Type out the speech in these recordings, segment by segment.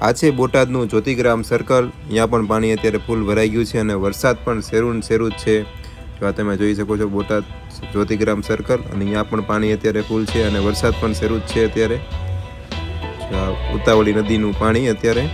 આ છે બોટાદનું જ્યોતિગ્રામ સર્કલ. અહીંયા પણ પાણી અત્યારે ફૂલ ભરાઈ ગયું છે અને વરસાદ પણ શેરું જ છે. જો તમે જોઈ શકો છો બોટાદ જ્યોતિગ્રામ સર્કલ, અને અહીંયા પણ પાણી અત્યારે ફૂલ છે અને વરસાદ પણ શેરું જ છે અત્યારે. ઉતાવળી નદીનું પાણી અત્યારે.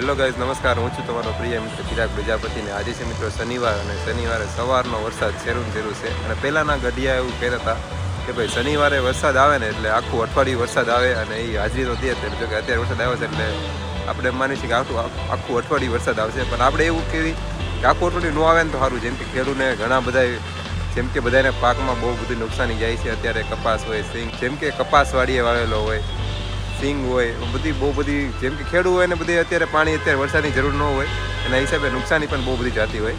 હેલો ગાઈઝ, નમસ્કાર. હું છું તમારો પ્રિય મિત્ર ચિરાગ પ્રજાપતિને. આજે છે મિત્રો શનિવાર, અને શનિવારે સવારનો વરસાદ શેરું છે. અને પહેલાંના ગઢિયા એવું કહેતા હતા કે ભાઈ શનિવારે વરસાદ આવે ને એટલે આખું અઠવાડિયું વરસાદ આવે, અને એ હાજરી તો દે. જો કે અત્યારે વરસાદ આવ્યો છે એટલે આપણે એમ માની છીએ કે આખું અઠવાડિયું વરસાદ આવશે. પણ આપણે એવું કહેવી કે આખું અઠવાડિયું ન આવે ને તો સારું. જેમ કે ખેડૂતને ઘણા બધા, જેમ કે બધાને પાકમાં બહુ બધી નુકસાની જાય છે અત્યારે. કપાસ હોય, સિંગ, જેમ કે કપાસ વાડીએ વાવેલો હોય, સિંગ હોય, બહુ બધી, જેમ કે ખેડૂત હોય ને બધી અત્યારે પાણી, અત્યારે વરસાદની જરૂર ન હોય, એના હિસાબે નુકસાની પણ બહુ બધી જતી હોય.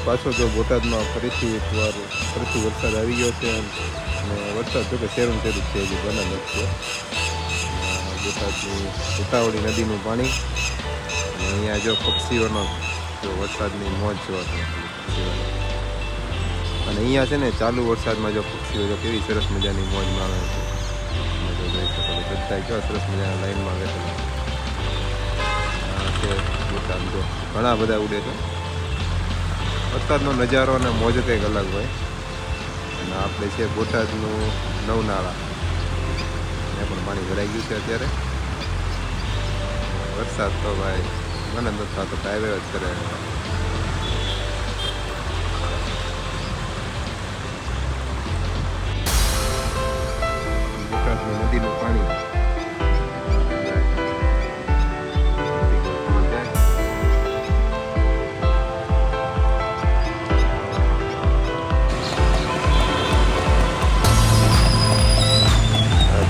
પાછો જો બોટાદમાં ફરીથી વરસાદ આવી ગયો છે, અને વરસાદ જો કે શેરું છે હજી બને નથી. બોટાદની ઉતાવળી નદીનું પાણી, અને અહીંયા જો પક્ષીઓનો જો વરસાદની મોજ જોવા છે. અને અહીંયા છે ને ચાલુ વરસાદમાં જો પક્ષીઓ જો કેવી સરસ મજાની મોજ માણે છે. જો જોઈ શકો છો બધા કેવા સરસ મજાના લાઈનમાં બેઠેલા છે. બોટાદ જો ઘણા બધા ઉડે છે. વરસાદનો નજારો અને મોજ કંઈક અલગ હોય. અને આપણે છે બોટાદનું નવનાળા, ત્યાં પણ પાણી ભરાઈ ગયું છે અત્યારે. વરસાદ તો ભાઈ મને નથી થતો, આવ્યો જ કરે. બોટાદની નદીનું પાણી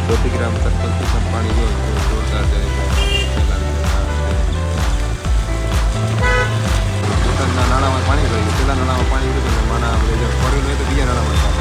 જ્યોતિગ્રામ સર્કલથી પણ પાણી જોરદાર જાય છે. બોટાદના નાણામાં પાણી રહ્યું, પેલા નાણામાં પાણી રહ્યું, માણા આપણે જો ફર્યું નહીં તો બીજા નાણામાં